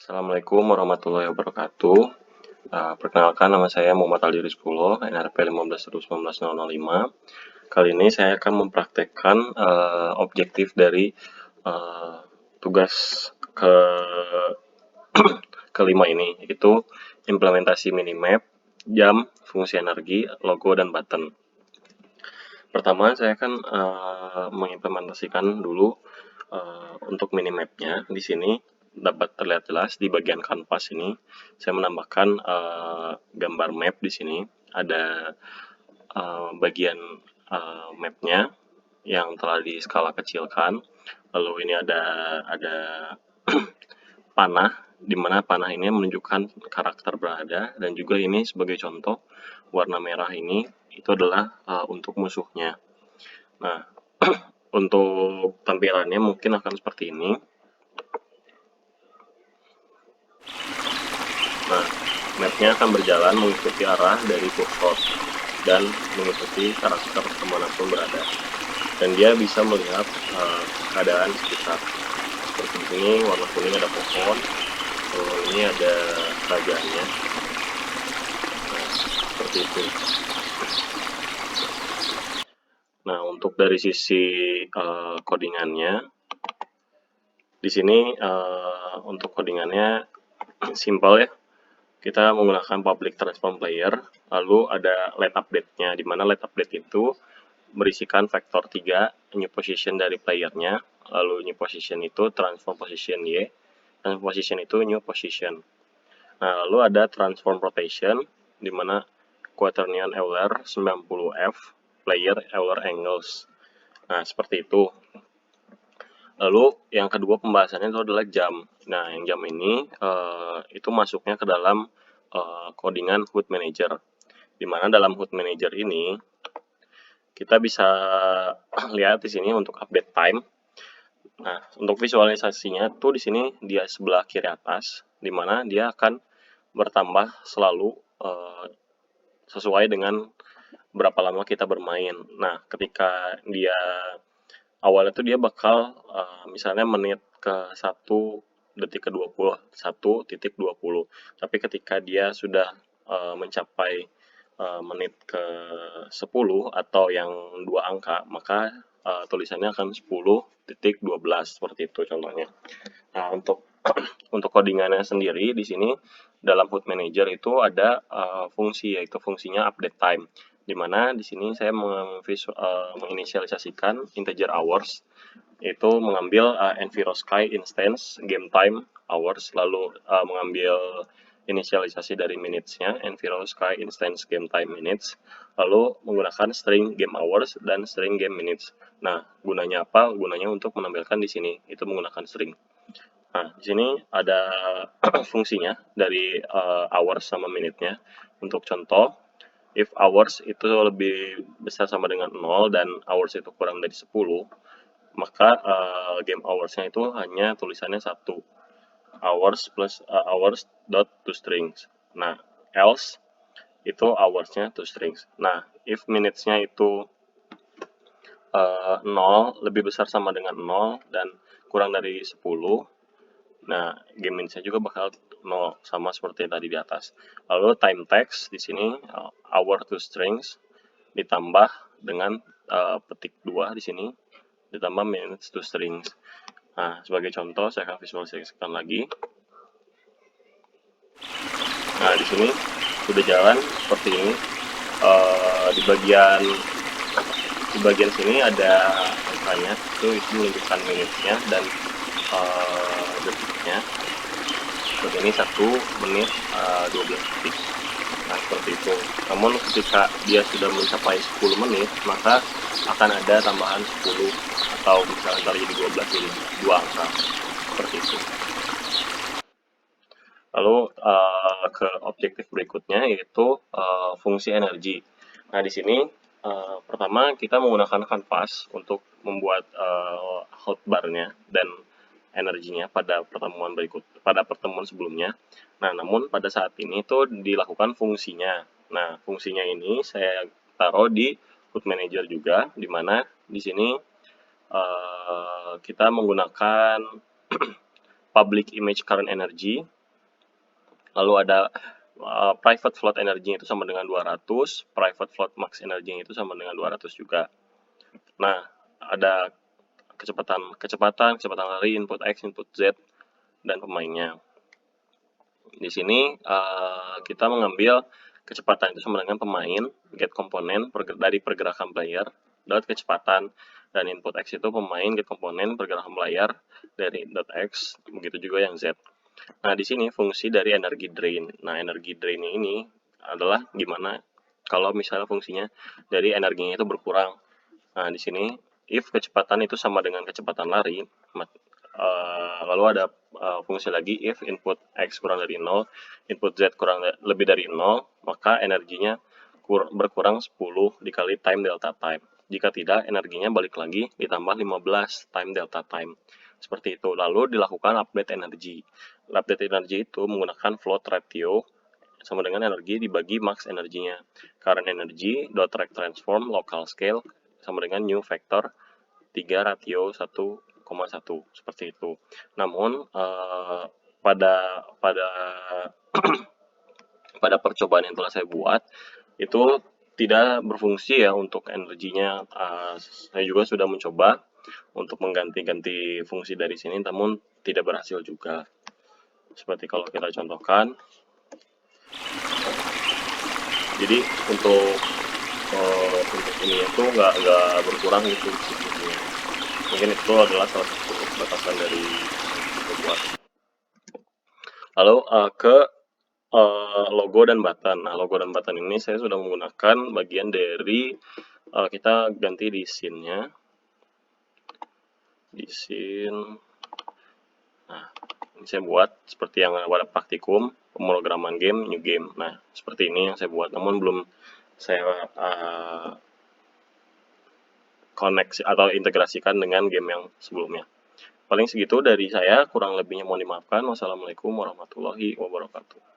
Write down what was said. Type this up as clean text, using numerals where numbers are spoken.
Assalamualaikum warahmatullahi wabarakatuh. Perkenalkan, nama saya Muhammad Ali Rizkulo, NRP 15.19.005. Kali ini saya akan mempraktekkan objektif dari tugas kelima ini, yaitu implementasi minimap, jam, fungsi energi, logo, dan button. Pertama, saya akan mengimplementasikan dulu untuk minimapnya. Di sini dapat terlihat jelas di bagian kanvas ini. Saya menambahkan gambar map di sini. Ada bagian mapnya yang telah di skala kecilkan. Lalu ini ada panah, di mana panah ini menunjukkan karakter berada, dan juga ini sebagai contoh warna merah ini itu adalah untuk musuhnya. Nah, untuk tampilannya mungkin akan seperti ini. Nah, mapnya akan berjalan mengikuti arah dari kursor dan mengikuti karakter kemanapun berada. Dan dia bisa melihat keadaan sekitar. Seperti di sini warna kuning ada pohon, ini ada kerajaannya. Nah, seperti itu. Nah, untuk dari sisi codingannya, di sini untuk codingannya simpel ya. Kita menggunakan public transform player, lalu ada let update-nya, di mana let update itu berisikan vektor 3 new position dari playernya, lalu new position itu transform position Y, transform position itu new position. Nah, lalu ada transform rotation, di mana quaternion Euler 90F, player Euler angles. Nah, seperti itu. Lalu yang kedua pembahasannya itu adalah jam. Nah, yang jam ini itu masuknya ke dalam codingan HUD Manager. Di mana dalam HUD Manager ini kita bisa lihat di sini untuk update time. Nah, untuk visualisasinya tuh di sini dia sebelah kiri atas, di mana dia akan bertambah selalu sesuai dengan berapa lama kita bermain. Nah, ketika dia awalnya tuh dia bakal misalnya menit ke 1 detik ke 20, 1.20. Tapi ketika dia sudah mencapai menit ke 10 atau yang 2 angka, maka tulisannya akan 10.12 seperti itu contohnya. Nah, untuk untuk codingannya sendiri di sini dalam HUD Manager itu ada fungsi, yaitu fungsinya update time, di mana di sini saya menginisialisasikan integer hours, yaitu mengambil EnviroSky instance game time hours, lalu mengambil inisialisasi dari minutes-nya EnviroSky instance game time minutes, lalu menggunakan string game hours dan string game minutes. Nah, gunanya apa? Gunanya untuk menampilkan di sini itu menggunakan string. Nah, di sini ada fungsinya dari hours sama minute-nya. Untuk contoh, if hours itu lebih besar sama dengan 0 dan hours itu kurang dari 10, maka game hours-nya itu hanya tulisannya 1. Hours plus hours dot toStrings. Nah, else itu hours-nya toStrings. Nah, if minutes-nya itu 0 lebih besar sama dengan 0 dan kurang dari 10, nah, game minutes-nya juga bakal 0, sama seperti tadi di atas. Lalu time text di sini hour toStrings ditambah dengan petik 2 di sini ditambah minutes toStrings. Nah, sebagai contoh saya akan visualisasikan lagi. Nah, di sini sudah jalan seperti ini. Di bagian sini ada angkanya, itu menunjukkan minutnya dan detiknya. Seperti ini 1 menit 12 detik. Nah, seperti itu. Namun ketika dia sudah mencapai 10 menit, maka akan ada tambahan 10 atau bisa antara jadi 12 jadi 2 angka. Seperti itu. Lalu ke objektif berikutnya yaitu fungsi energi. Nah, di sini pertama kita menggunakan kanvas untuk membuat hotbar-nya dan energinya pada pertemuan sebelumnya. Nah, namun pada saat ini tuh dilakukan fungsinya. Nah, fungsinya ini saya taruh di HUD Manager juga, di mana di sini kita menggunakan public image current energy Lalu ada private float energinya itu sama dengan 200, private float max energinya itu sama dengan 200 juga. Nah, ada kecepatan lari, input X, input Z, dan pemainnya. Di sini kita mengambil kecepatan itu sama dengan pemain, get komponen dari pergerakan player, dot kecepatan, dan input X itu pemain, get komponen pergerakan player dari dot X, begitu juga yang Z. Nah, di sini fungsi dari energi drain. Nah, energi drain ini adalah gimana kalau misalnya fungsinya dari energinya itu berkurang. Nah, di sini if kecepatan itu sama dengan kecepatan lari, lalu ada fungsi lagi if input X kurang dari 0, input Z lebih dari 0, maka energinya berkurang 10 dikali time delta time. Jika tidak, energinya balik lagi ditambah 15 time delta time. Seperti itu. Lalu dilakukan update energi. Update energi itu menggunakan float ratio sama dengan energi dibagi max energinya. Current energy dot rect transform local scale sama dengan new vector 3 ratio 1,1 seperti itu. Namun pada pada percobaan yang telah saya buat itu tidak berfungsi ya untuk energinya. Saya juga sudah mencoba untuk mengganti-ganti fungsi dari sini, namun tidak berhasil juga. Seperti kalau kita contohkan, jadi untuk ini itu nggak berkurang gitu sebetulnya. Mungkin itu adalah salah satu batasan dari buat. Lalu ke logo dan button. Nah, logo dan button ini saya sudah menggunakan bagian dari kita ganti di scene-nya. Di scene. Nah, ini saya buat seperti yang pada praktikum, pemrograman game, new game. Nah, seperti ini yang saya buat, namun belum saya koneksi atau integrasikan dengan game yang sebelumnya. Paling segitu dari saya, kurang lebihnya mohon dimaafkan. Wassalamualaikum warahmatullahi wabarakatuh.